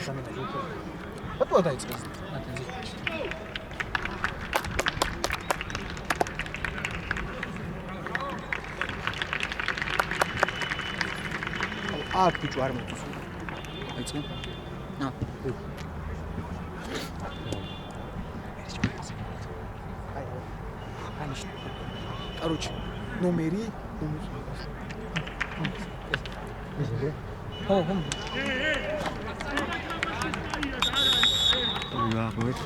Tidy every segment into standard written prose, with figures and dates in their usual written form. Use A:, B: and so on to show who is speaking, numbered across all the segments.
A: What daits qas? აქ ბიჭო არ მოწოს. აიწყე? ნა. Короче, номери.
B: Ja, goed.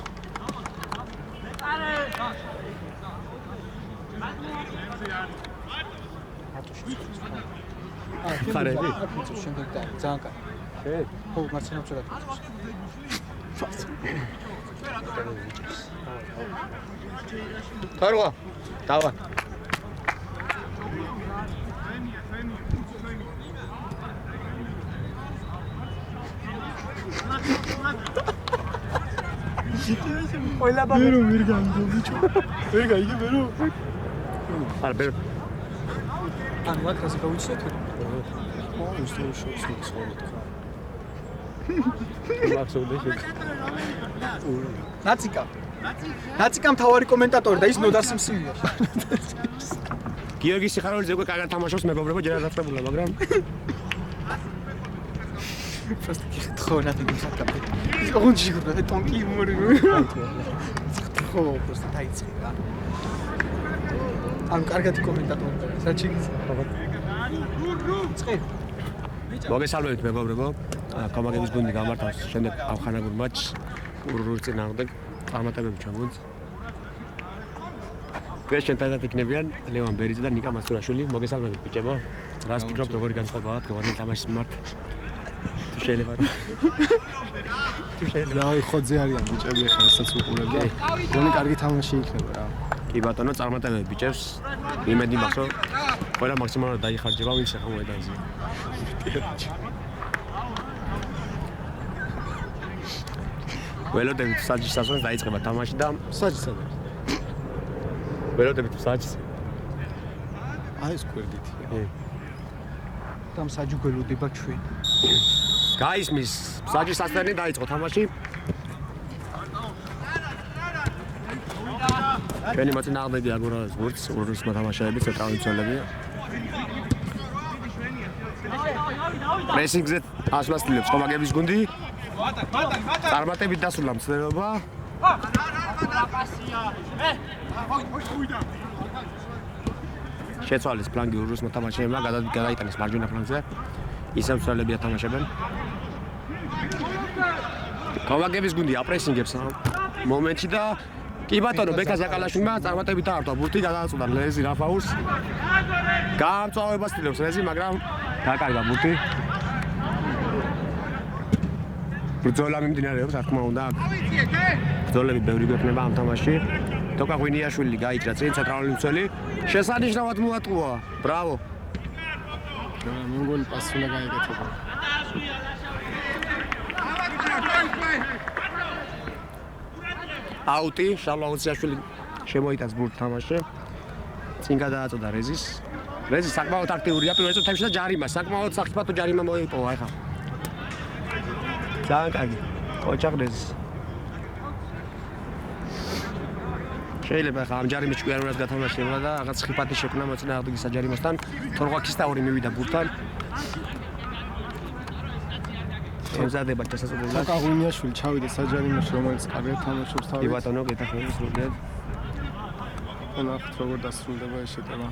A: ხარები? შემდეგ და ძალიან კარგი. შე? ხო, მარცხენა ვჭერად.
B: თარვა. დავა.
A: ყველა ბაბა ვერ გამიგო ბიჭო. ვერ გაიგე ვერო.
B: არა, ბერო.
A: ანუ ვაკრაზე გავიცეთ?
B: ო, ისტორია შევსმის ხოლმე ხა. ლაქსოვდა შეკ.
A: ნაციკა. ნაციკა მთავარი კომენტატორი და ის ნოდარს მსივია.
B: გიორგი სიხარულიძე უკვე კარგად თამაშობს მეგობრებო, ჯერ აღწევულა, მაგრამ
A: Просто кихтхо надо гихтхо. Рунчик это тонкий юмор. Кихтхо просто таицхи რა. ან კარგად კომენტატორი. საჩიქს. ცხი.
B: მოგესალმებით მეგობრებო. კომაგების გუნდი გამართავს შემდეგ ავხანაგურ მატჩს ურუგვის წინააღმდეგ. წარმატებები ჩვენ გუნდს. დღეს შეტანად იქნებიან ლევან ბერიძე და ნიკა მასტურაშვილი. მოგესალმებით ბიჭებო. რას ფიქრობთ როგორი განწყობაა თქვენი თამაშის მიმართ? შეიძლება
C: რა ხოძე არიან ბიჭები ახლა რასაც უყურებ და გონი კარგი თამაში იქნება რა.
B: კი ბატონო, წარმატებები ბიჭებს. იმედი მაქვს რომ ყველა მაქსიმალურად დაიხარჯება ვინც ახლა მოედანზე. ველოდებით საჯის სასვენს დაიწყება თამაში და
C: საჯი სადა.
B: ველოდებით საჯის.
C: აი ეს კვერდითი.
A: და საჯი გველოდება ჩვენ.
B: გაისმის საჯის სასვენი დაიწყო თამაში. ჩვენი მოწინააღმდეგე აგურას ვურც ურუგვის მოთამაშეები ცენტრალური მცველებია. პრესინგზე ასვასtildeებს კომაგების გუნდი. წარმატებით დასრულა მცდელობა. შეცვალეს ფლანგი ურუგვის მოთამაშეებმა, გადაიტანეს მარჯვენა ფლანგზე. ისევ მცველებია თამაშობენ. კომაგების გუნდი აპრესინგებს მომენტში და კი ბატონო ბექა ზაკალაშვილმა წარმატებით დაარტყა ბურთი გადააწყვეტა ლეზი რაფაულს. გამწვავებას ცდილობს ლეზი, მაგრამ დაკარგა ბურთი. ბრძოლა მიმდინარეობს, რა თქმა უნდა. ბრძოლები ბევრი გვექნება ამ თამაშში. თოკა ღვინიაშვილი გაიქრა წინ ცენტრალური მცველი. შესანიშნავად მოატყუა. ბრავო.
C: მე მგონი პასი უნდა გაიგეთება.
B: აუტი, შალაუციაშვილი შემოიტანს ბურთს თამაშზე. წინ გადააწოდა რეზის. რეზი საკმაოდ აქტიურია პირველ წუთებში და ჯარიმა, საკმაოდ საფრთხე ჯარიმა მოიპოვა ახლა. ძალიან კარგი. ოჭაღრეზი. შეიძლება ხა ამ ჯარიმის ჭკვიანურად გათამაშება და რაღაც ხიფათი შექმნა მოწინააღმდეგის საჯარიმოსთან. თორღვაქის და ორი მივიდა ბურთთან. ემზადება დასასრულებლად.
C: თოკა ღვინიაშვილი ჩავიდა საჯარიმოში, რომელიც კარგად თამაშობს თავით.
B: კი ბატონო, გეთახმებით სრულიად.
C: ნახეთ როგორ დასრულდება ეს შეტევა.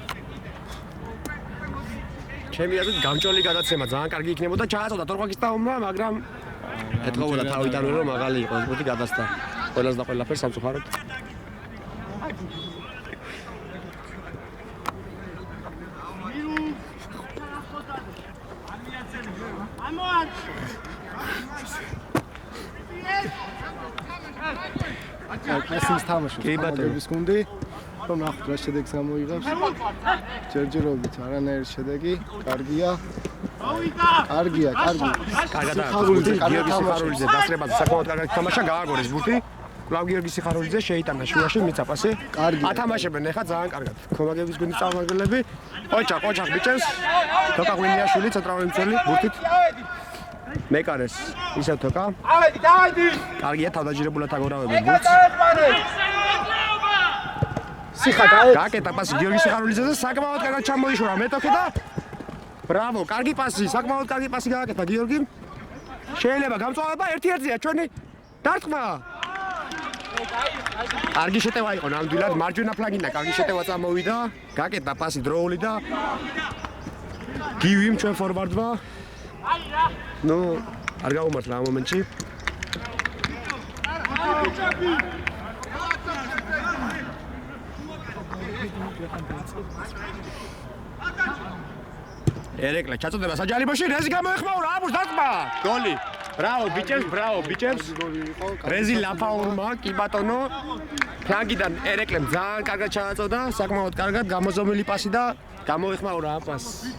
B: ჩემი აზრით გამჭოლი გადაცემა ძალიან კარგი იქნებოდა, ჩააწოდა თორღვაქის და ომმა, მაგრამ ეთყობოდა თავიდანვე რომ მაღალი იყო, ბურთი გადასცა. ყველას და ყველაფერს სამწუხაროდ.
C: ეს თამაშობს კომაგების გუნდი. რომ ნახოთ რა შედეგს გამოიღებს. ჯერჯერობით არანაირი შედეგი, კარგია. კარგია, კარგი.
B: კარგად გიორგი სიხარულიძე დასწრებაზე საკმაოდ კარგად თამაშა, გააგორეს ბურთი. კვლავ გიორგი სიხარულიძე შეიტანა შუაში, მიწა პასი. ათამაშებენ ახლა ძალიან კარგად. კომაგების გუნდის წარმომადგენლები. ოჭახ ბიჭებს. თოკა ღვინიაშვილი ცენტრალური მცველი ბურთით. მეკარეს ისევ თოკა. კარგია თავდაჯერებულად აგორავებენ ბურთს.
C: სიხა
B: გაკეტა პასი გიორგი სიხარულიძეზე საკმაოდ კარგად ჩამოიშურა მეტოქე და ბრავო, კარგი პასი, საკმაოდ კარგი პასი გააკეთა გიორგიმ. შეიძლება გამწვავება 1-1-ია ჩვენი დარტყმა. კარგი შეტევა იყო ნამდვილად მარჯვენა ფლანგიდან კარგი შეტევა წამოვიდა. გაკეტა პასი დროული და გივიმ ჩვენ ფორვარდმა. ნუ არ გაუმართლა ამ მომენტში. ერეკლე ჩაწოდება საჯალიბოში რეზი გამოეხმაურა აბურს დარტყმა. გოლი. Bravo, biceps. Rezi ლაფაურმა, კი ბატონო. ფლანგიდან ერეკლემ ძალიან კარგად ჩააწოდა, საკმაოდ კარგად გამოზომილი პასი და გამოეხმაურა ამ პასს.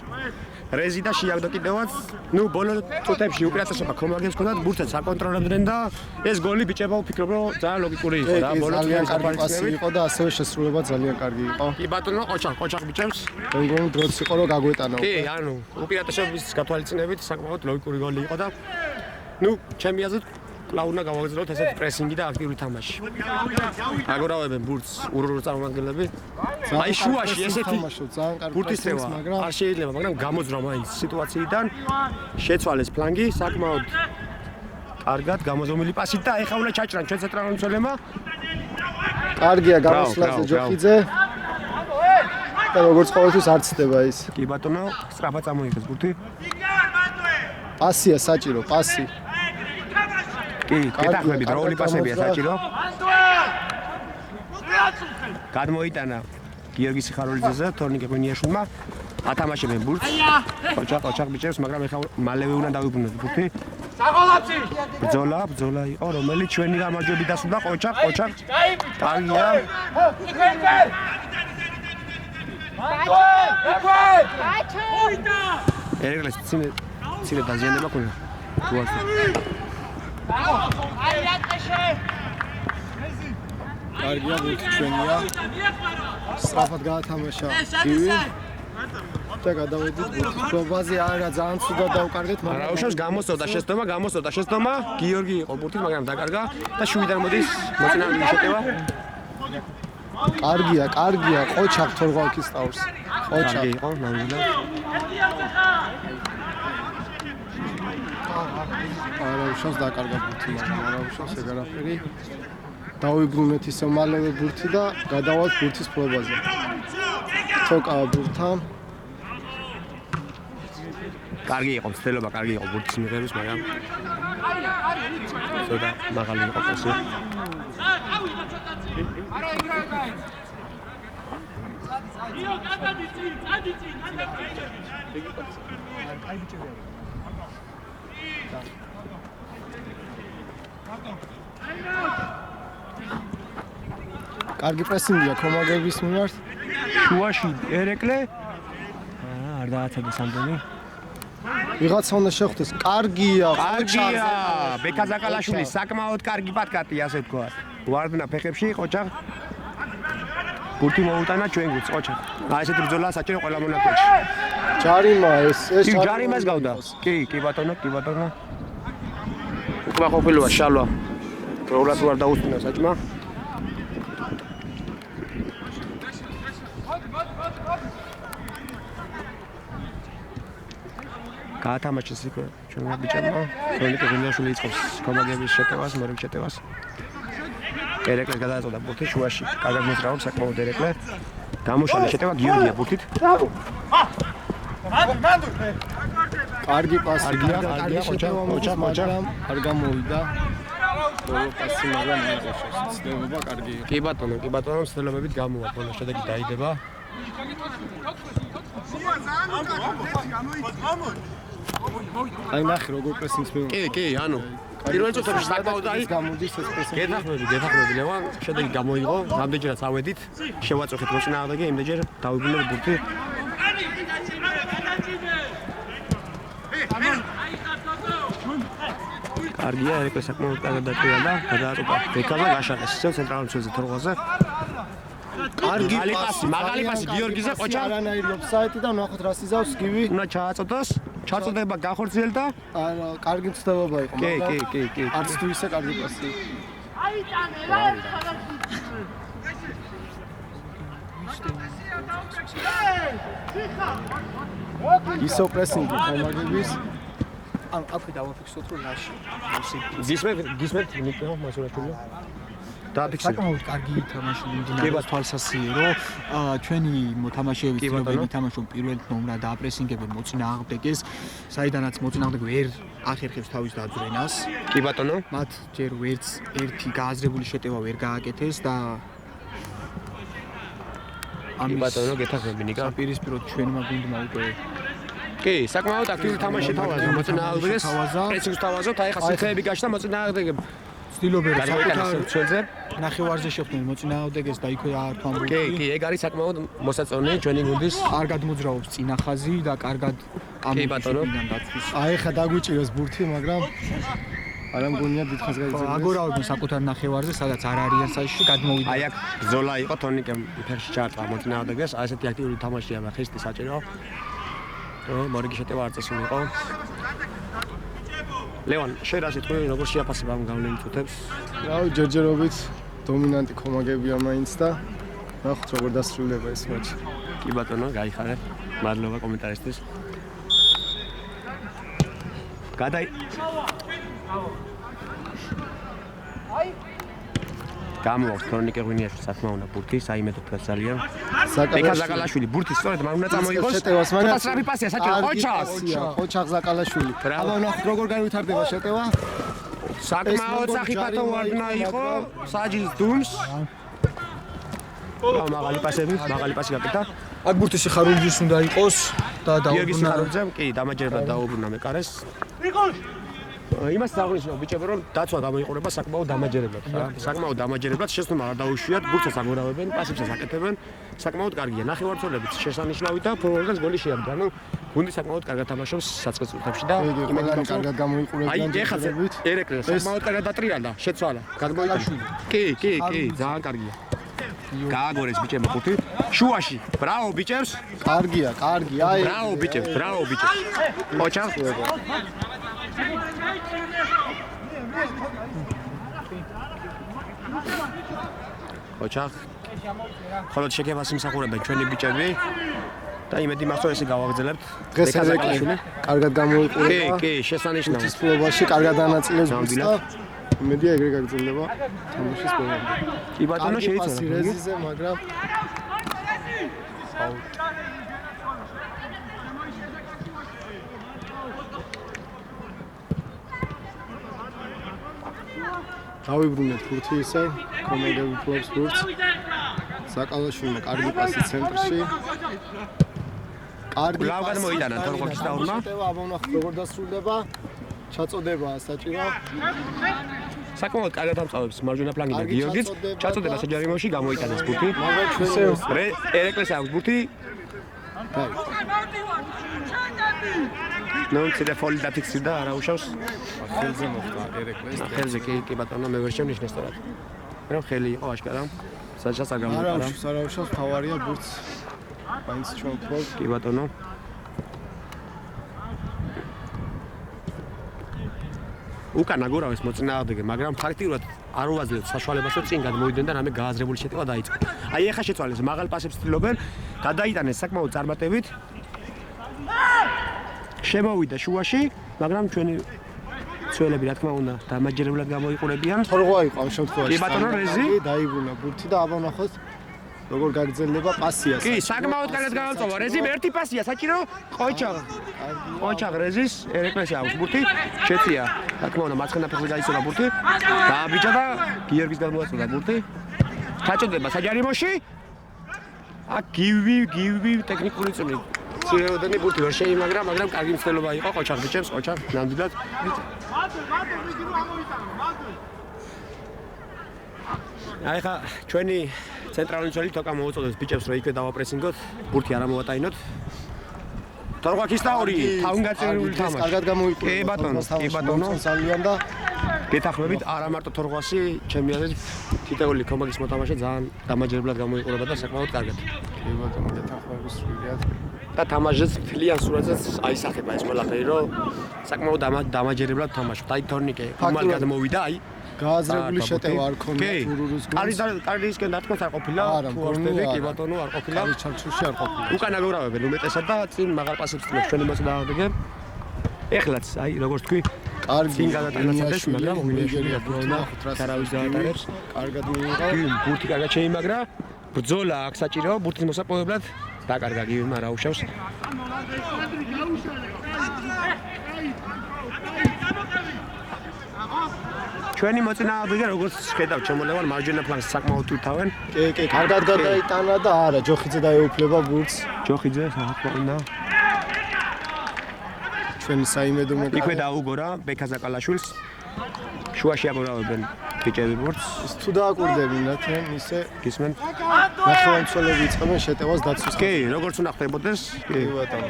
B: Rezi და შეაგდო კიდევაც. ნუ ბოლო წუთებში უპირატესობა ქომაგებს ჰქონდათ, ბურთებს აკონტროლებდნენ და ეს გოლი ბიჭებო ვფიქრობ, რომ ძალიან ლოგიკური იყო და ბოლო
C: ძალიან კარგი პასი იყო და ასევე შესრულება ძალიან კარგი იყო.
B: კი ბატონო, ყოჩახ ბიჭებს.
C: მეგონი დროც იყო რომ გაგვეტანა.
B: კი, ანუ უპირატესობის გათვალისწინებით საკმაოდ ლოგიკური გოლი იყო და ნუ ჩემი აზრით კлау უნდა გავაგრძელოთ ესეთი პრესინგი და აქტიური თამაში. აგორავებენ ბურთს ურორო წარმომადგენლები. აი შუაში ესეთი ბურთის წევა არ შეიძლება, მაგრამ გამოძრა მაინც სიტუაციიდან შეცვალეს ფლანგი საკმაოდ კარგად გამოზომილი პასით და ეხა უნდა ჩაჭრან ჩვენ ცენტრალურ მცველებმა.
C: კარგია გამოსვლაზე ჯოხიძე. და როგორც ყოველთვის არ ცდება ის.
B: კი ბატონო, სწრაფად წამოიღეს ბურთი.
C: პასია საჭირო, პასი.
B: კი, გეთახმები, დროული პასებია საჭირო. გადმოიტანა გიორგი სიხარულიძეზე, თორნიკე ღვინიაშვილმა. ათამაშებენ ბურთს. ყოჩახ ბიჭებს, მაგრამ ეხლა მალევე უნდა დავიბრუნოთ ბურთი.
D: საღოლაფში.
B: ბრძოლა იყო, რომელიც ჩვენი გამარჯვებით დასრულდა. ყოჩახ. კარგია. ერეკლეს ცირე დაზიანება ქონდა. თუ არ
C: კარგია ბურთი ჩვენია. სწრაფად გაათამაშა გივი. და გადავედით ბურთის პრობაზე, არა ძალიან ცუდად დავკარგეთ,
B: მაგრამ აუშავს გამოსწორდა შეცდომა. გიორგი იყო ბურთით, მაგრამ დაკარგა და შუიდან მოდის მოწინააღმდეგე შეტევა.
C: კარგია, ყოჩახ თორღალკის ტავს. ყოჩახ
B: იყო, ნამდვილად.
C: აუშავს დაკარგა ბურთი, მაგრამ აუშავს ეგ არაფერი. დავიბრუნეთ ისე მალევე ბურთი და გადავალთ ბურთის პრობაზე. თოკა ბურთთან.
B: კარგი იყო მცდელობა, კარგი იყო ბურთის მიღების, მაგრამ ცოტა მაღალი იყო პასი.
C: კარგი პრესინგია ქომაგების მიმართ.
B: შუაში ერეკლე არ დააცადა სამდენი.
C: ვიღაცა უნდა შეხვდეს. კარგია.
B: ბექაზაკალაშვილი საკმაოდ კარგი პატკატი, ასე ვთქვათ. ვარდნა ფეხებში, ყოჩახ. ბურთი მოუტანა ჩვენ გულს, ყოჩახ. აი ესეთი ბრძოლა საჭირო ყველა მონაკვეთში.
C: ჯარიმა ეს
B: ჯარიმას გავდა. კი ბატონო. უკმაყოფილოა შალვა. პროულად ვარ დაუსწინა საჭმა. გაათამაშეს იქ ჩვენმა ბიჭებმა. თორნიკე ღვინიაშვილი იწყებს ქომაგების შეტევას, მორიგ შეტევას. ერეკლეს გადააწოდა ბურთი შუაში. კარგად მოძრაობს საკმაოდ ერეკლე. გამოშალე შეტევა გიორგია ბურთით.
C: კარგი პასი.
B: კარგია, ყოჩა.
C: არ გამოვიდა. ბოლო პასი მაგრამ ცდილობა კარგი იყო.
B: კი ბატონო, ცდილობებით გამოვა, ბოლოს შედეგი დაიდება.
C: აი ნახე როგორ პრესინგს მიიღო.
B: კი, ანუ პირველ წუთებში საკმაოდ აი
C: გამოდის ეს პრესინგი.
B: გეთახმები ლევან, შედეგი გამოიღო, რამდენჯერაც ავედით, შევაწუხეთ მოწინააღმდეგე, იმდენჯერ დავიბრუნეთ ბურთი. კარგია, ერეკლე საკმაოდ კარგად დაჭრია და გადააწოდა ბექაზე გაშალეს ისევ ცენტრალურ მცველზე თორღაზე. მაღალი პასი გიორგიზე ყოჩა.
C: არანაირი ოფსაიდი და ნახოთ რას იზავს გივი.
B: უნდა ჩააწოდოს ჩაწოდება გახორციელდა.
C: არა, კარგი ცდილობა იყო,
B: კი.
C: არც თუ ისე კარგი პასი. ისო პრესინგი ხომაგების
A: ან აქვე დავაფიქსოთ რომ ნაში.
B: გისმენთ ნიკო მასურაშვილი. დააფიქსირე.
A: საკმაოდ კარგი თამაში მიმდინარეობს თვალსასიერო. ჩვენი მოთამაშეები ცდილობენ ითამაშონ პირველ ნომრად დააპრესინგებენ მოწინააღმდეგეს, საიდანაც მოწინააღმდეგე ვერ ახერხებს თავის დაძვრენას.
B: კი ბატონო.
A: მათ ჯერ ვერც ერთი გააზრებული შეტევა ვერ გააკეთეს და
B: კი ბატონო, გეთახმები ნიკა.
A: პირისპიროდ ჩვენმა გუნდმა უკვე
B: კი, საკმაოდ აქტიური თამაში თავაზა მოწინააღმდეგეს. პრესინგს თავაზობთ, აი ხა სიხეები გაჩნდა მოწინააღმდეგემ.
A: ცდილობენ რომ
B: საკუთარ ჩვენზე
A: ნახევარზე შეხვდნენ მოწინააღმდეგეს და იქვე აართვან ბურთი.
B: კი, ეგ არის საკმაოდ მოსაწონი ჩვენი გუნდის.
A: კარგად მოძრაობს წინახაზი და კარგად
B: კი ბატონო.
A: დაცვის.
C: აი ხა დაგვიჭირეს ბურთი, მაგრამ არ ამგონია დიდხანს გაიძებდეს.
A: აგორავდნენ საკუთარ ნახევარზე, სადაც არ არიან საჭირო, გადმოვიდა.
B: აი აქ ბრძოლა იყო თორნიკემ ფეხში ჩაარტყა მოწინააღმდეგეს. აი ესეთი აქტიური თამაშია და ხისტი საჭირო. მორიგი შეტევა არ წესულიყო. ლევან, შენ რა შეთქვი, როგორ შეაფასებ ამ გავლენით წუთებს?
C: რავი, ჯერჯერობით დომინანტი ხომაგებია მაინც და ნახოთ როგორ დასრულდება ეს მატჩი.
B: კი ბატონო, გაიხარე. მადლობა კომენტარისთვის. გამოაქვს თორნიკე ღვინიაშვილს საქმე უნდა ბურთი, საიმედო ფერს ძალიან. ეკა ზაკალაშვილი ბურთი სწორედ მაგრამ უნდა წამოიღოს. ცოტა სწრაფი პასია საჭირო
C: ყოჩახ ზაკალაშვილი. აბა ნახოთ როგორ განვითარდება შეტევა.
B: საკმაოდ სახიფათო ვარდნა იყო საჯის დუმს. მაღალი პასი გაკეთა.
A: აქ ბურთის ხარუჯის უნდა იყოს და
B: გიორგის ხარუჯემ კი დამაჯერებლად დაუბრუნა მეკარეს. იმას დაგვნიშნო ბიჭები რომ დაცვა გამოიყურება საკმაოდ დამაჯერებლად რა. საკმაოდ დამაჯერებლად შეცდომა არ დაუშვიათ, ბურთს აგორავებენ, პასებსაც აკეთებენ. საკმაოდ კარგია. ნახევარწოლებიც შესანიშნავი და ფორვარდს გოლი შეაბდა. ანუ გუნდი საკმაოდ კარგად თამაშობს საწყის წუთებში და
C: იმედია კარგად გამოიყურებიან
B: ჯერჯერობით. ერეკლე საკმაოდ კარგად დატრიალდა, შეცვალა. გადმოიტანა. კი, ძალიან კარგია. გააგორეს ბიჭებმა ხუთი. შუაში. ბრავო ბიჭებს.
C: კარგია, აი.
B: ბრავო ბიჭებს. ოჩა. ოჩახ ხოლოდ შეკევას იმსახურებენ ჩვენი ბიჭები და იმედი მაქვს რომ ესე გავაგრძელებთ
C: დღეს ერეკლე კარგად გამოიყურება
B: კი შესანიშნავი
C: სფეროში კარგად ანაწილებს და იმედია ეგრე გაგრძელდება თამაშის პერიოდი
B: კი ბატონო შეიძლება
C: რეზიზე მაგრამ დავიბრუნეთ ბურთი ისე, კომეგები ფლობს ბურთს. საკალაშვილმა კარგი პასი ცენტრში. კარგი
B: ლავ გადმოიტანა თორღოქის დაურმა.
C: აბა ვნახოთ როგორ დასრულდება. ჩაწოდება საჭირო.
B: საკმაოდ კარგად ამწავებს მარჯვენა ფლანგიდან გიორგიც. ჩაწოდება საჯარიმოში გამოიტანეს ბურთი. ერეკლეს აქვს ბურთი. ნუ ტელეფონი დაფიქსირდა, არა უშავს.
C: ხელზე მოხდა ერეკლეს.
B: ხელზე კი ბატონო, მე ვერ შემნიშნე სწორად. რა ხელი იყო აშკარა? საჭას არ გამოიყარა.
C: არა უშავს, თავარია ბურთს. მაინც ჩვენ ფლობს.
B: კი ბატონო. უკან აგორავეს მოწინააღმდეგე, მაგრამ ფაქტიურად არ უაძლევთ საშუალებას, რომ წინ გადმოვიდნენ და რამე გააზრებული შეტევა დაიწყო. აი ეხა შეცვალეს, მაღალ პასებს ცდილობენ, გადაიტანეს საკმაოდ წარმატებით. შემოვიდა შუაში, მაგრამ ჩვენი ცველები რა თქმა უნდა დამაჯერებლად გამოიყურებიან.
C: თორღვა იყო ამ შემთხვევაში.
B: კი ბატონო რეზი
C: დაიბრუნა ბურთი და აბა ვნახოთ როგორ გაგრძელდება პასია.
B: კი, საკმაოდ კარგად გამომწვა. რეზიმ ერთი პასია საჭირო. ყოჩაღ რეზის ერეკლეში აქვს ბურთი. შეწია. რა თქმა უნდა მარცხენა ფეხზე გაიწოდა ბურთი. დააბიჯა და გიორგის გამოაწოდა ბურთი. ჩაწოდება საჯარიმოში. აქ გივი ტექნიკური წვლილი. ცირეოდენი ბურთი ვერ შეიმაგრა, მაგრამ კარგი მცდელობა იყო ყოჩაღ ბიჭებს, ყოჩაღ ნამდვილად. აი ხა ჩვენი ცენტრალური ძველი თოკა მოუწოდებს ბიჭებს რომ იქვე დავაპრესინგოთ, ბურთი არ ამოვატაინოთ. თორღაქის ტაური, თავგანწირული თამაში.
C: კარგად გამოიყურება.
B: კი ბატონო.
C: ძალიან და
B: გეთახმებით არა მარტო თორღვასი, ჩემი აზრით თითეული კომაგის მოთამაშე ძალიან დამაჯერებლად გამოიყურება და საკმაოდ კარგად.
C: კი ბატონო, გეთახმები სრულიად.
B: და თამაშის მთლიან სურათს აისახება ეს ყველაფერი, რომ საკმაოდ დამაჯერებლად თამაშობ. აი თორნიკე უმალ გადმოვიდა, აი
C: გააზრებული შეტევა არ ქონია თურურის გუნდს.
B: კარისკენ დათქმას არ ყოფილა, თუ არ ვთქვი, კი ბატონო, არ ყოფილა.
C: ჩარჩოში არ ყოფილა.
B: უკან აგურავებენ უმეტესად და წინ მაღალ პასებს წნებს ჩვენი მოწინააღმდეგე. ეხლაც აი როგორც თქვი,
C: კარგი
B: წინ გადატანაცდეს, მაგრამ
C: უინიჟერია
B: ბრონა ჩარავის დაატარებს.
C: კარგად მიიღო.
B: ბურთი კარგად შეიმაგრა. ბრძოლა აქ საჭიროა ბურთის მოსაპოვებლად. დაკარგა გივმა რა უშავს. ჩვენი მოწინააღმდეგე როგორც ხედავთ შემოლევან მარჯვენა ფლანგს საკმაოდ თვითავენ.
C: კი, კარგად გადაიტანა და არა, ჯოხიძე დაეუფლება ბურთს.
B: ჯოხიძე საქმეა.
C: ჩვენი საიმედო მოკლა.
B: იქვე დაუგო რა ბექაზაკალაშვილს. შუაში აგურავებენ ბიჭები ბურთს.
C: ის თუ დააკვირდებინათ, ისე
B: გისმენ?
C: ნახევარმცველები იწყებენ შეტევას დაცვის.
B: კი, როგორც უნდა ხდებოდეს.
C: კი ბატონო.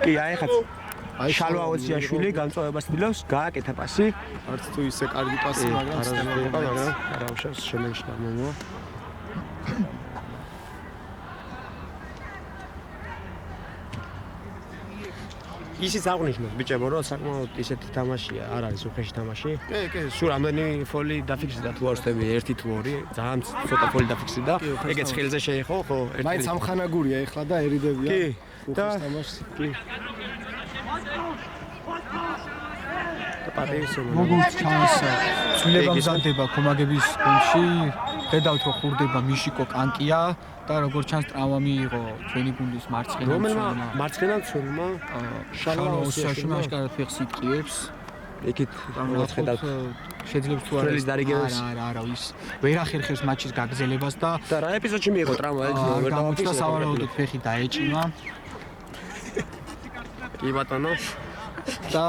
B: კი, აი ხაც შალვა ოციაშვილი განწოვებას ცდილობს, გააკეთა პასი.
C: არც თუ ისე კარგი პასი, მაგრამ
B: მაგრამ არა უშავს შემეშნა მომო. ისიც აღნიშნოს ბიჭებო, რომ საკმაოდ ისეთი თამაშია, არ არის უხეში თამაში.
C: კი.
B: სულ რამდენი ფოლი დაფიქსირდა თუ არ ვთქვი, ერთი თუ ორი, ძალიან ცოტა ფოლი დაფიქსირდა. ეგეც ხელზე შეეხო, ხო, ერთი.
C: მაინც ამხანაგურია ეხლა და ერიდებია.
B: კი.
C: და თამაშს.
B: კი.
A: როგორც ჩანს, ცვლილება მზადდება კომაგების გუნდში. ხედავთ რომ ხურდება მიშიკო კანკია და როგორც ჩანს ტრავმა მიიღო ჩვენი გუნდის მარცხენა
B: რომელმა მარცხენა მცველმა
A: შალვა ოსიაშვილმა აშკარად ფეხს იტყიებს.
B: იქით როგორც ხედავთ
A: შეიძლება თუ არა ის ვერ ახერხებს მატჩის გაგრძელებას და
B: რა ეპიზოდში მიიღო ტრავმა ეგ ვერ
A: და სავარაუდოდ ფეხი დაეჭიმა.
B: კი ბატონო
A: და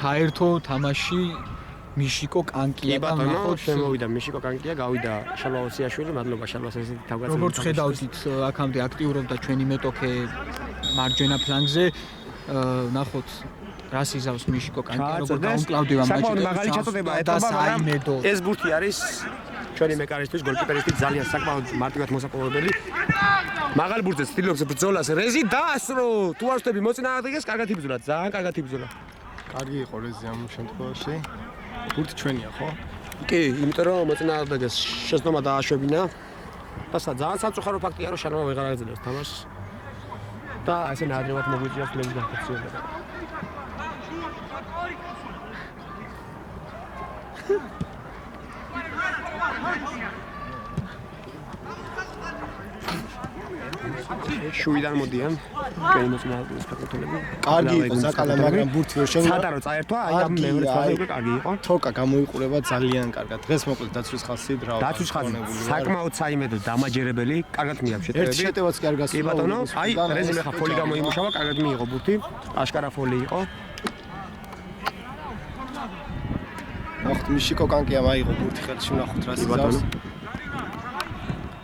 A: ჩაერთო თამაში მიშიკო კანკია
B: და ნახოთ შემოვიდა მიშიკო კანკია, გავიდა შალვა ოციაშვილი, მადლობა შალვას ესეთი თავგაცემით.
A: როგორც ხედავთ, აქამდე აქტიურობდა ჩვენი მეტოქე მარჯვენა ფლანგზე. ნახოთ რას იზავს მიშიკო კანკია, როგორც დაუმკლავდება მატჩი.
B: საკმაოდ მაღალი ჩაწოდება ეტობა, მაგრამ ეს ბურთი არის ჩვენი მეკარისტვის გოლკიპერისტის ძალიან საკმაოდ მარტივად მოსაპოვებელი. მაღალ ბურთზე ცდილობს ბრძოლას რეზი დაასრო. თუ არ ვთქვი მოწინააღმდეგეს კარგად იბრძოლა, ძალიან კარგად იბრძოლა.
C: კარგი იყო რეზი ამ შემთხვევაში. ბურთი ჩვენია, ხო?
B: კი, იმიტომ რომ მოწინააღმდეგეს შეცდომა დააშვებინა. და ძალიან სამწუხარო ფაქტია, რომ შანოვა ვეღარ აგრძელებს თამაშს. და ესე ნადირად მოგვიწია ფლების განხორციელება. შუიდან მოდიან ჩვენი მოწინააღმდეგის ფეხბურთელები.
C: კარგი იყო საკალა, მაგრამ ბურთი ვერ შემოვა.
B: სატარო წაერთვა, აი ამ მეორე ფაზე უკვე კარგი იყო.
C: თოკა გამოიყურება ძალიან კარგად. დღეს მოკლედ დაცვის ხაზი დრავა.
B: დაცვის ხაზი საკმაოდ საიმედო დამაჯერებელი, კარგად მიიღო შეტევები.
C: ერთი შეტევაც კი არ გასულა.
B: კი ბატონო, აი რეზიმე ხა ფოლი გამოიმუშავა, კარგად მიიღო ბურთი. აშკარა ფოლი იყო.
C: ნახოთ მიშიკო კანკია მაიღო ბურთი ხელში, ნახოთ რა სიზავს.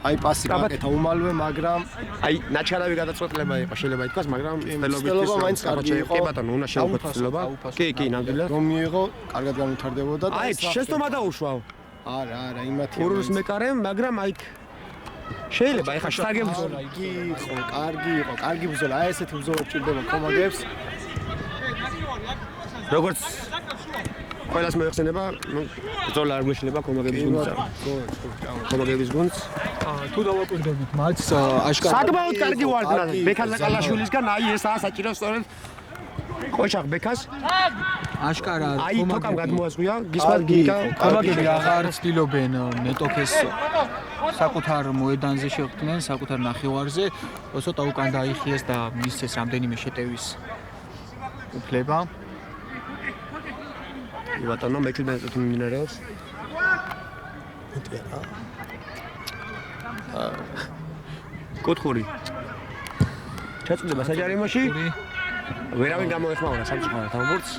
C: აი პასი გაკეთა უმალვე, მაგრამ
B: აი ნაჩარავი გადაწყვეტილება იყო, შეიძლება ითქვას, მაგრამ
C: ცდილობა მაინც კარგი იყო.
B: კი ბატონო, უნდა შეუხოთ ცდილობა. კი, ნამდვილად.
C: რომ მიიღო, კარგად განვითარდებოდა და
B: აი შეცდომა დაუშვაო.
C: არა, იმათი.
B: ურუს მეკარემ, მაგრამ აი შეიძლება ეხა შეგებძო.
C: იგი იყო, კარგი ბრძოლა. აი ესეთი ბრძოლა ჭირდება კომაგებს.
B: როგორც ყველას მოიხსენება, ნუ ბრძოლა არ გვეშლება კომაგების გუნდს. კომაგების გუნდს.
A: თუ დავაკვირდებით მატჩს აშკარად
B: საკმაოდ კარგი ვარდნა ბექაზაკალაშვილისგან, აი ესაა საჭირო სწორედ ყოჩახ ბექას.
A: აშკარა
B: აი თოკამ გადმოაზღვია, გისმართ
A: კომაგები აღარ ცდილობენ მეტოქეს საკუთარ მოედანზე შეხვდნენ, საკუთარ ნახევარზე, ცოტა უკან დაიხიეს და მისცეს რამდენიმე შეტევის უფლება.
B: კი ბატონო, მე-17 წუთი მიმდინარეობს. კუთხური. ჩაწუდება საჯარიმოში. ვერავინ გამოეხმაურა სამწუხაროდ ამ ბურთს.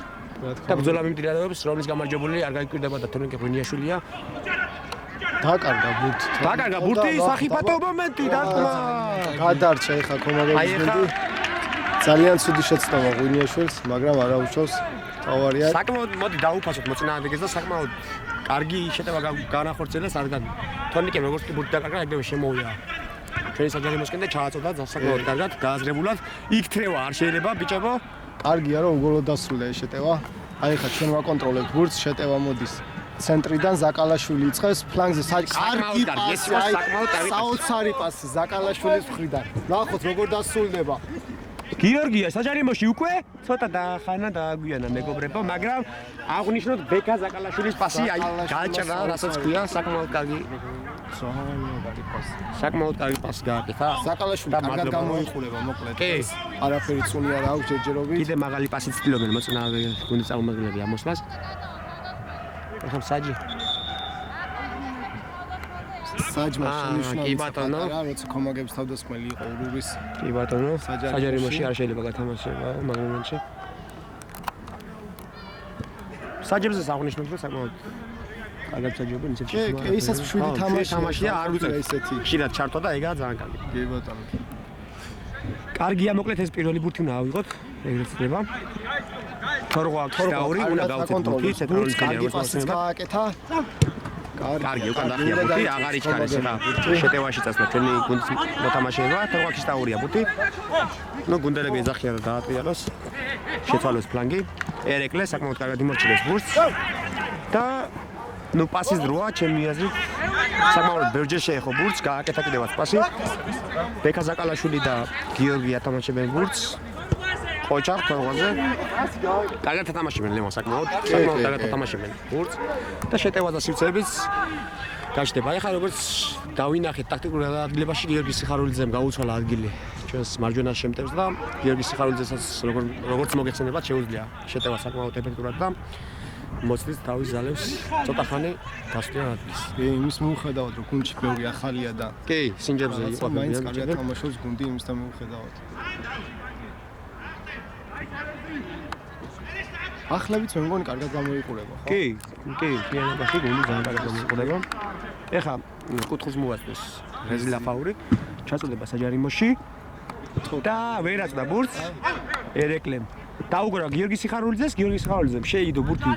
B: და ბრძოლა მიმდინარეობს, რომლის გამარჯვებული არ გაიკვირდება და თორნიკე ღვინიაშვილია.
C: დაკარგა ბურთი,
B: სახიფათო მომენტი დათმა.
C: გადარჩა ეხა კომაგების გუნდი. ძალიან ცუდი შეცდომა ღვინიაშვილს, მაგრამ არა უშავს. თავარია.
B: საკმაოდ მოდი დაუფასოთ მოწინააღმდეგეს და საკმაოდ კარგი შეტევა განახორციელეს, რადგან თორნიკემ როგორც კი ბურთი დაკარგა, ეგრევე შემოვიდა ჩვენი საჯარიმოსკენ და ჩააწოდა საკმაოდ კარგად, გააზრებულად. იქ თრევა არ შეიძლება, ბიჭებო.
C: კარგია რომ უგოლოდ დასრულდა ეს შეტევა. აი ხა ჩვენ ვაკონტროლებთ ბურთს, შეტევა მოდის ცენტრიდან ზაკალაშვილი იწყებს ფლანგზე კარგი პასი, საოცარი პასი ზაკალაშვილის მხრიდან. ნახოთ როგორ დასრულდება.
B: გიორგია საჯარიმოში უკვე ცოტა დაახანა დააგვიანა მეგობრებო, მაგრამ აღნიშნოთ ბეკა ზაკალაშვილის პასი, აი გაჭრა, რასაც ქვია, საკმაოდ კარგი. საკმაოდ კარგი პასი გააკეთა.
C: ზაკალაშვილი კარგად გამოიყურება, მოკლედ. არაფერი წუნი არ აქვს ჯერჯერობით.
B: კიდე მაღალი პასი ცდილობენ მოწინააღმდეგე გუნდის წარმომადგენლები ამოსვლას. ახლა
C: საჯმა
B: კი ბატონო,
C: როცა კომაგების თავდასხმელი იყო ურუვის.
B: კი ბატონო, საჯარიმოში არ შეიძლება გათამაშება მაგ მომენტში. საჯებზე აღნიშნოთ რომ საკმაოდ კარგად საჯები ისეთი.
C: კი, ისაც 7
B: თამაშია, არ უწევს
C: ესეთი.
B: ხშირად ჩართვა და ეგაა ძალიან კარგი.
C: კი ბატონო.
B: კარგია მოკლედ ეს პირველი ბურთი უნდა ავიღოთ, ეგრეთ ხდება. თორღვა აქვს დაური, უნდა გავუწევთ ბურთი, ცენტრალური
C: კარგი პასიც გააკეთა.
B: კარგი, უკან დახია ბურთი, აღარ იჩქარეს რა. შეტევაში წასვლა ჩვენი გუნდის მოთამაშეება, თორღვაქის დაურია ბურთი. ნუ გუნდელები ეძახიან და დაატრიალოს. შეცვალოს ფლანგი. ერეკლე საკმაოდ კარგად იმორჩილებს ბურთს. და ნუ პასის დროა, ჩემი აზრით. საკმაოდ ბევრჯერ შეეხო ბურთს, გააკეთა კიდევაც პასი. ბეკა ზაკალაშვილი და გიორგი ათამაშებენ ბურთს. ყოჭა თორღვაზე. კარგად ათამაშებენ ლემონ საკმაოდ კარგად ათამაშებენ ბურთს და შეტევა და სივრცეებიც გაჩნდება. ეხლა როგორც დავინახეთ ტაქტიკურ ადგილებაში გიორგი სიხარულიძემ გაუცვალა ადგილი ჩვენს მარჯვენა შემტევს და გიორგი სიხარულიძესაც როგორც მოგეხსენებათ შეუძლია შეტევა საკმაოდ ეფექტურად და მოცდის თავის ძალებს ცოტა ხანი გასწრიან ადგილს.
C: იმის მიუხედავად რომ გუნდში ბევრი ახალია და
B: კი, სინჯებზე იყო
C: მაინც კარგად თამაშობს გუნდი იმისთან მიუხედავად. ახლებიც მე მგონი კარგად გამოიყურება, ხო?
B: კი, ფიანობაში გუნდი ძალიან კარგად გამოიყურება. ეხა კუთხის მოვასწრეს რეზი ლაფაური, ჩაწოდება საჯარიმოში და ვერაწდა ბურთს ერეკლემ. დაუგრა გიორგი სიხარულიძეს, გიორგი სიხარულიძემ შეიდო ბურთი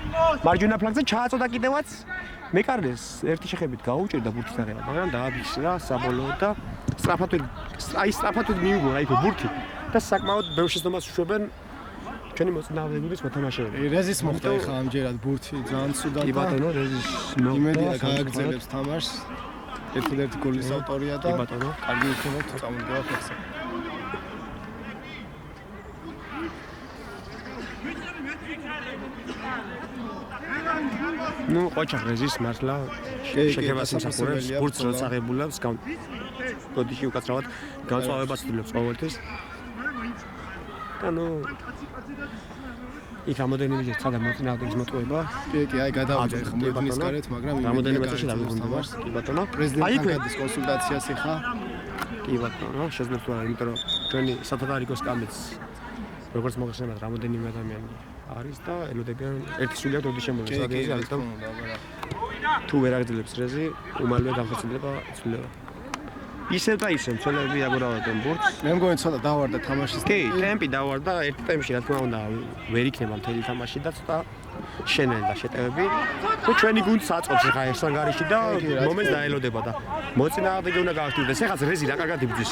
B: მარჯვენა ფლანგზე, ჩააწოდა კიდევაც მეკარდეს ერთი შეხებით გაუჭირდა ბურთის აღება, მაგრამ დააბიჭდა საბოლოოდ და სწრაფად მიუგო აიქო ბურთი და საკმაოდ ბევრ შეცდომას უშვებენ ჩვენი მოწინააღმდეგე გუნდის მოთამაშეები.
C: რეზის მოხდა ეხა ამჯერად ბურთი ძალიან ცუდად.
B: კი ბატონო, რეზის
C: იმედია გააგრძელებს თამაშს. ერთ-ერთი გოლის ავტორია და
B: კი ბატონო,
C: კარგი იქნება თუ წამოდგება ფეხზე.
B: ნუ ყოჩა რეზის მართლა შეგებას იმსახურებს ბურთს როცა აღებულებს ბოდიში უკაცრავად განსხვავებას ცდილობს ყოველთვის. და ნუ იქ რამოდენიმე სადა მოწინააღმდეგის მოტყუება.
C: კი, აი გადავიდა ხა მოედნის გარეთ, მაგრამ
B: რამოდენიმე წუთში დავიბრუნდება. კი ბატონო.
C: პრეზიდენტთან გადის კონსულტაციას ეხა.
B: კი ბატონო, შეძლებს თუ არა, იმიტომ რომ ჩვენი სათადარიგოს კამეც როგორც მოგხსენებათ, რამოდენიმე ადამიანი არის და ელოდებიან ერთი სულიად ორი შემოვლეს. რადგან არის და თუ ვერ აგძლებს რეზი, უმალვე განხორციელდება ცვლილება. ისევ და ისევ მცველები აგურავენ ბურთს.
C: მე მგონი ცოტა დავარდა თამაშის
B: კი, ტემპი დავარდა ერთ ტემპში, რა თქმა უნდა, ვერ იქნება მთელი თამაში და ცოტა შენელდა შეტევები. თუ ჩვენი გუნდს აწყობს ხა ერთსანგარიში და მომენტს დაელოდება და მოწინააღმდეგე უნდა გააქტიურდეს. ეხაც რეზი რა კარგად იბრძვის.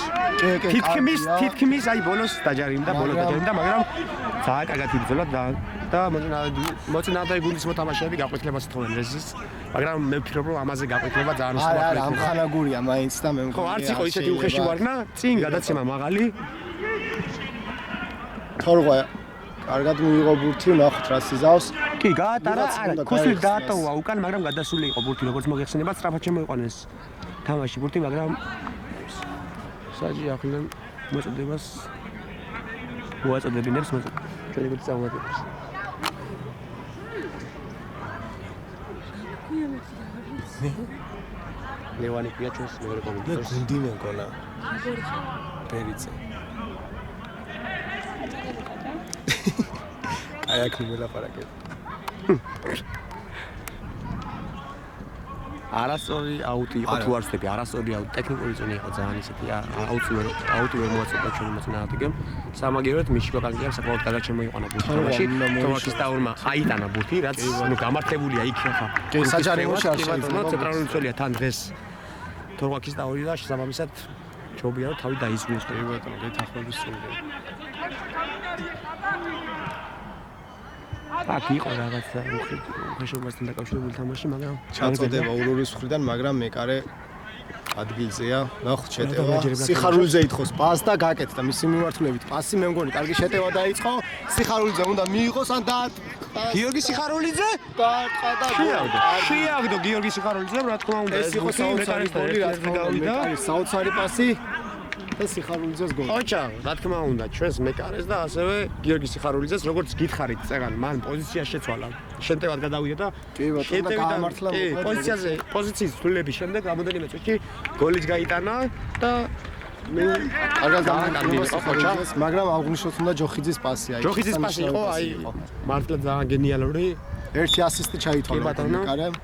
B: თითქმის აი ბოლოს დაჯარიმდა, მაგრამ ძალიან კარგად იბრძოლა და მოწინააღმდეგე გუნდის მოთამაშეები გაყვითლებას თხოვენ რეზის. მაგრამ მე ვფიქრობ რომ ამაზე გაყვითლება ძალიან
C: სხვა იქნება. არა, ამხანაგურია მაინც და მე მგონი.
B: ხო, არც იყო ისეთი უხეში ვარნა, წინ გადაცემა მაღალი.
C: თორღვა კარგად მიიღო ბურთი, ნახოთ რა სიზავს.
B: კი, გაატარა, არა, ქუსლით დაატოვა უკან, მაგრამ გადასული იყო ბურთი, როგორც მოგეხსენებათ, სწრაფად შემოიყვანეს თამაში ბურთი, მაგრამ საჯი ახლა მოწოდებას უაწოდებინებს ჩვენი გუნდის წარმომადგენლებს. ლევანი ქვია ჩვენს მეორე კომენტარს.
C: გუნდი მეკონა. პერიძე. აი აქ მელაპარაკებ.
B: არასწორი აუტი იყო თუ არ ვცდები, არასწორი აუტი, ტექნიკური ზონა იყო ძალიან ისეთი აუტი ვერ მოაწოდა ჩვენი მოწინააღმდეგემ. სამაგიეროდ მიშკა კალკია საკმაოდ კარგად შემოიყვანა ბურთში. თორაკის დაურმა აიტანა ბურთი, რაც ნუ გამართლებულია იქ ხა.
C: საჯარიმოში არ შეიძლება
B: ცენტრალური მცველია თან დღეს თორაკის დაური და შესაბამისად ჯობია რომ თავი დაიზღუოს.
C: კი ბატონო, გეთახმების სრულად.
B: აქ იყო რაღაცა უხეშობასთან დაკავშირებული თამაში, მაგრამ
C: ჩაწოდება ურურის მხრიდან, მაგრამ მეკარე ადგილზეა. ნახოთ შეტევა. სიხარულიძე ითხოვს პას და გაკეთდა მისი მიმართულებით. პასი მე მგონი კარგი შეტევა დაიწყო. სიხარულიძე უნდა მიიღოს ან
B: გიორგი სიხარულიძე
C: დაარტყა და
B: შეაგდო გიორგი სიხარულიძე, რა თქმა უნდა
C: ეს იყო საოცარი გოლი, რა თქმა უნდა. მეკარის საოცარი პასი და სიხარულიძეს გოლი.
B: ოჩა, რა თქმა უნდა, ჩვენს მეკარეს და ასევე გიორგი სიხარულიძეს, როგორც გითხარით, წეგან, მან პოზიცია შეცვალა. შეტევად გადავიდა და
C: კი ბატონო, გაამართლა
B: პოზიციაზე, პოზიციის ცვლილების შემდეგ რამოდენიმე წუთში გოლიც გაიტანა და
C: კარგად გამარჯვება სიხარულიძეს, მაგრამ აღნიშნოთ უნდა ჯოხიძის პასი აი.
B: ჯოხიძის პასი იყო, აი, მართლა ძალიან გენიალური.
C: ერთი ასისტი ჩაითვალა მეკარემ.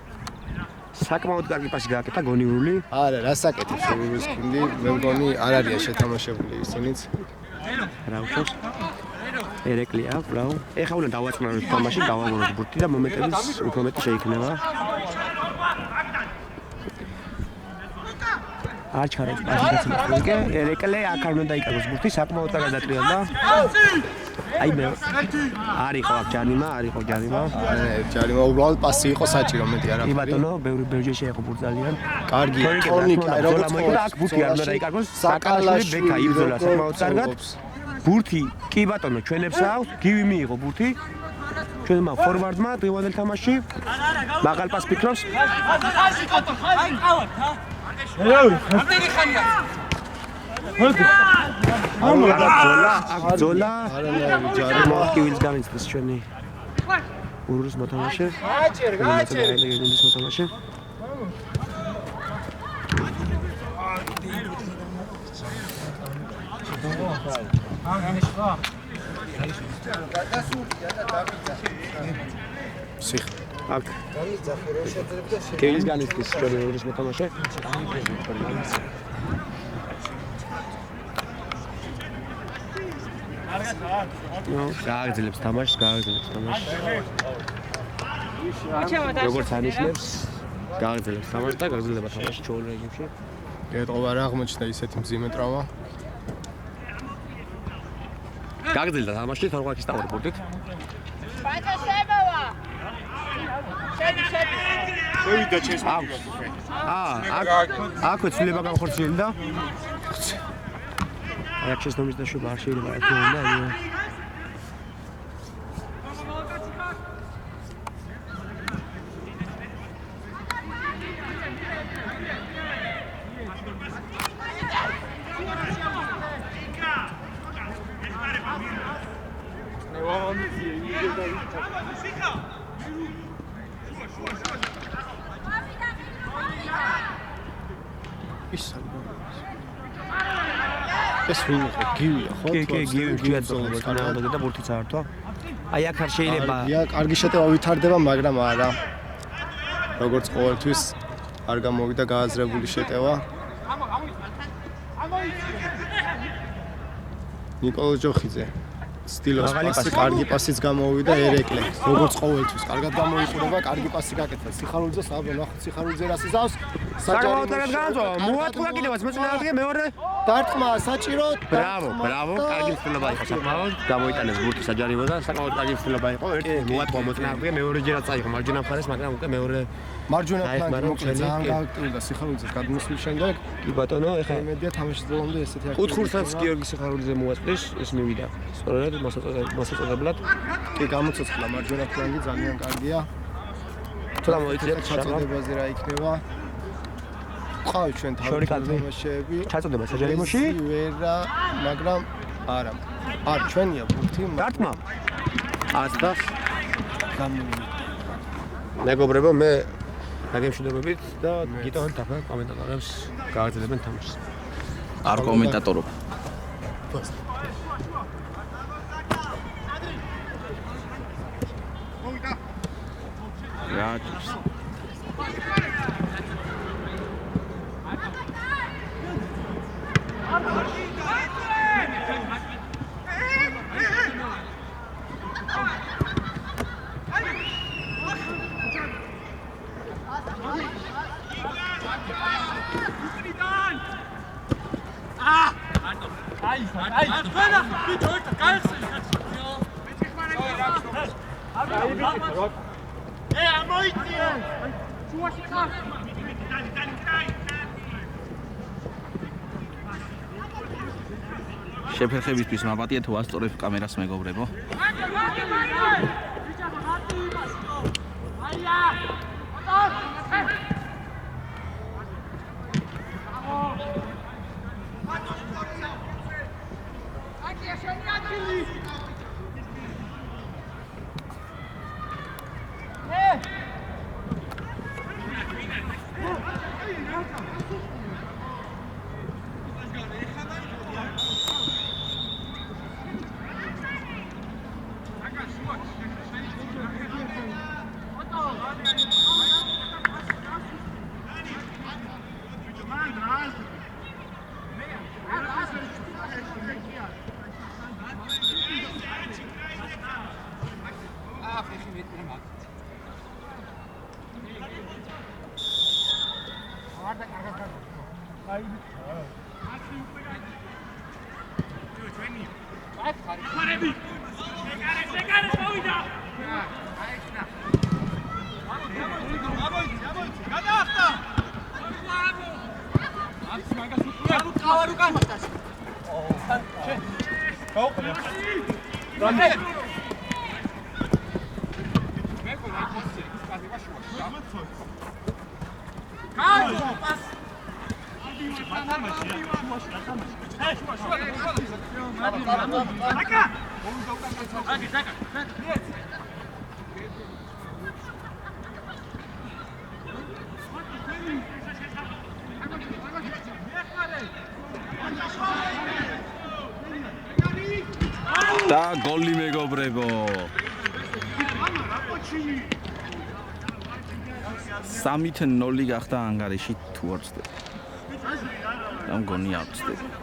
B: საკმაოდ კარგი პასი გააკეთა გონიურული.
C: არა, რასაკეთებს ურურის გუნდი? მე მგონი არ არის შეთამაშებული ისინიც.
B: რა უშვებს? ერეკლია, ბრავო. ეხლა უნდა დავაწყნაროთ თამაში, დავაგონოთ ბურთი და მომენტების უფრო მეტი შეიქმნება. არ ჩარებს პასი გაცემას. ერეკლე აქ არ უნდა დაიკარგოს ბურთი, საკმაოდ კარგად დატრიალდა. აი მე არ იყო აქ ჯარიმა, არ იყო ჯარიმა.
C: ჯარიმა უბრალოდ პასი იყო საჭირო, მეტი არა.
B: კი ბატონო, ბევრი შეეხო ბურთს ძალიან.
C: კარგი ტონიკა, როგორც
B: და აქ ბურთი არ უნდა დაიკარგოს. საკალაშვილი ბექა იბრძოლა საკმაოდ კარგად. ბურთი კი ბატონო, ჩვენებს აქვს, გივი მიიღო ბურთი. ჩვენმა ფორვარდმა დღევანდელ თამაში მაღალ პასს ფიქრობს. ბრძოლა
C: არანაირი ჯარი
B: მოხკივილს გამიცდის ჩვენი ურურის მოთამაშე. აჭერგაჭერგის მოთამაშე.
C: სიხ
B: აქ კეილის განიცდის ჩვენი ურურის მოთამაშე. გააგრძელებს თამაშს. როგორც ანიშნებს, გააგრძელებს თამაშს და გაგრძელება თამაში ჩვეულ რეგიონში.
C: ეტყობა რა აღმოჩნდა ისეთი მძიმე ტრავმა.
B: გაგრძელდა თამაში თორღაკის ტავრი ბურთით.
D: ბაჭა შემოვა.
C: შევიდა ჩემს
B: აქვე ცვლილება განხორციელდა. აი აქ შესდომის დაშვება არ შეიძლება ერთი უნდა აი
C: ეს ვინ იყო? გივია, ხო?
B: კი, გივი შეაძლოა კარგად და ბურთიც აართვა. აი აქ არ შეიძლება.
C: კარგი შეტევა ვითარდება, მაგრამ არა. როგორც ყოველთვის არ გამოვიდა გააზრებული შეტევა. ნიკოლოზ ჯოხიძე სტილოს პასი, კარგი პასიც გამოვიდა ერეკლე. როგორც ყოველთვის, კარგად გამოიყურება, კარგი პასი გაკეთდა. სიხარულიძეს აბა ნახოთ სიხარულიძე რას იზავს.
B: საკმაოდ კარგად განაწვა. მოატყუა კიდევაც მოწინააღმდეგე მეორე.
C: დარტყმა საჭირო.
B: ბრავო, კარგი მცდელობა იყო საკმაოდ. გამოიტანეს ბურთი საჯარივო და საკმაოდ კარგი მცდელობა იყო. ერთი მოატყუა მოწინააღმდეგე, მეორეჯერაც წაიღო მარჯვენა მხარეს, მაგრამ უკვე მეორე
C: მარჯვენა ფლანგი მოკლედ ძალიან გააქტიურდა სიხარულიძეს გადმოსვლის შემდეგ.
B: კი ბატონო, ეხლა
C: იმედია თამაშის ბოლომდე ესეთი
B: კუთხურსაც გიორგი სიხარულიძე მოაწყვეს, ეს მივიდა. სწორედ მოსაწოდებლად.
C: კი გამოცოცხლა მარჯვენა ფლანგი ძალიან კარგია.
B: თუ მოიწევთ
C: ჩაწოდებაზე რა იქნება? ყავით ჩვენ თავი თამაშები.
B: ჩაწოდება საჯარიმოში?
C: ვერა, მაგრამ არა. არ ჩვენია ბურთი.
B: დარტყმა. აცდა.
C: გამოვიდა.
B: მეგობრებო, მე დაგემშვიდობებით და გიტოვებთ ახლა კომენტატორებს გააგრძელებენ თამაშს.
E: არ კომენტატორობ. რა შეფერხებისთვის მაპატია თუ ასწორებ კამერას მეგობრებო. და გოლი მეგობრებო. 3-0 გახდა ანგარიში თუ არ ვცდები. და მგონი არ ვცდები.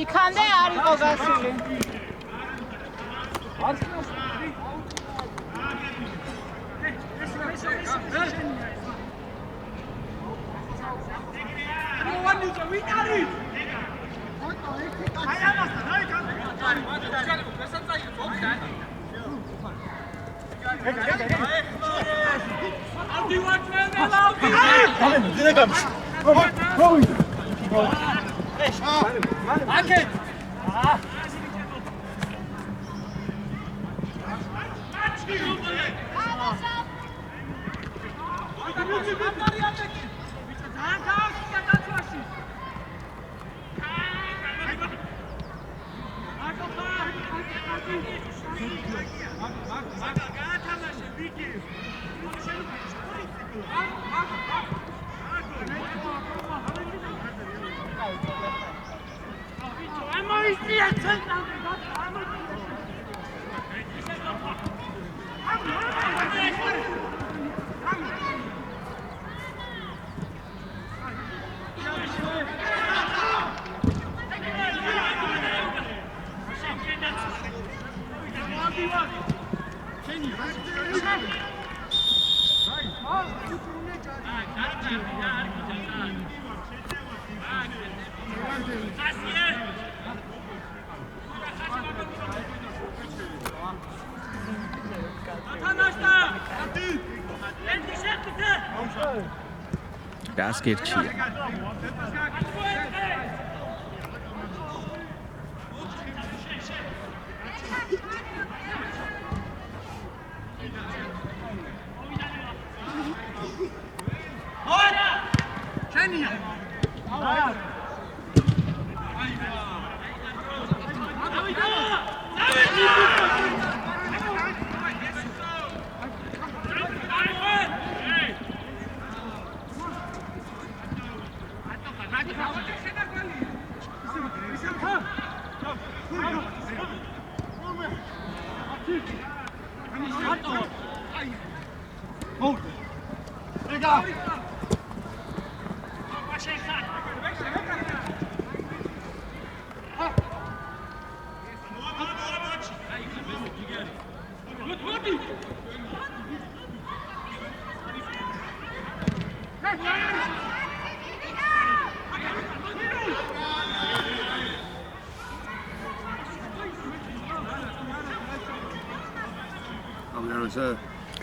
D: იქამდე არ იყო გასული.
E: Gaskertchia.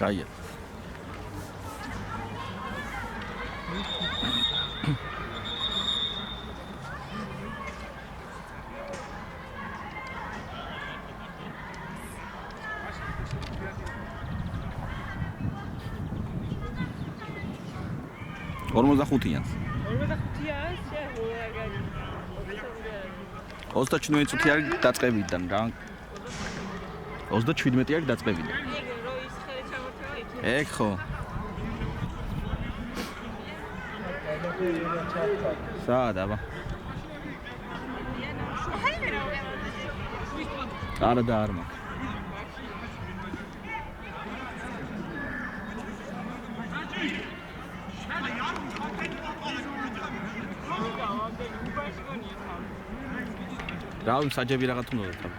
E: Kaya. Ormuzda xutiyan. 37 წუთი არის დაწყებიდან რა. 37 არის დაწყებიდან. ეგ ხო. საათ აბა. არა და არ მაქვს. რაუნ საჯები რაღაც უნდა და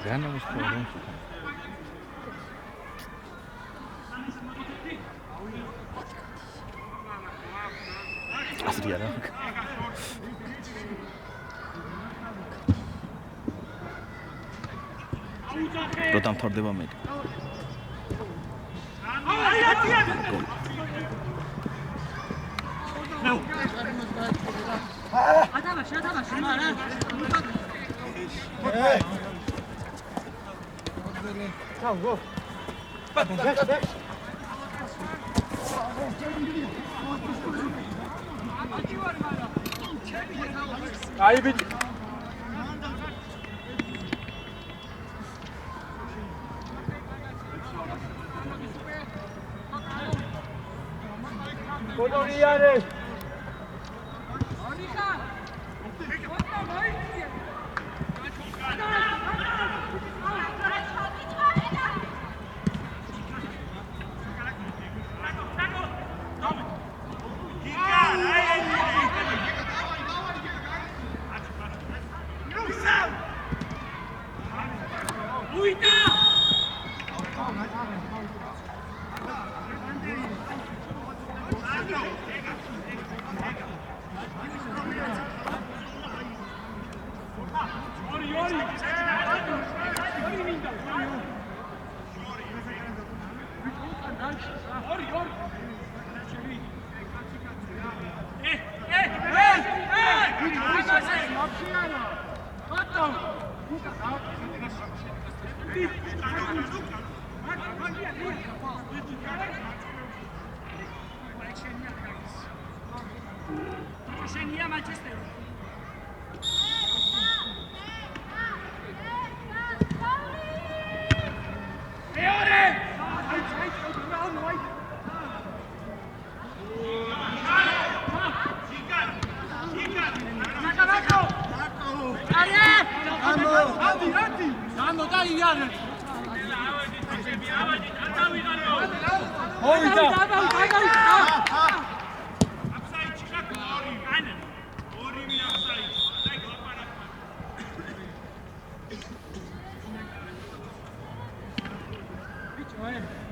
E: Gerne was vor. Achso, die alle. Dort am Tor der mit.
C: Go. Aí, bicho. Kodoriane.
F: Bicho,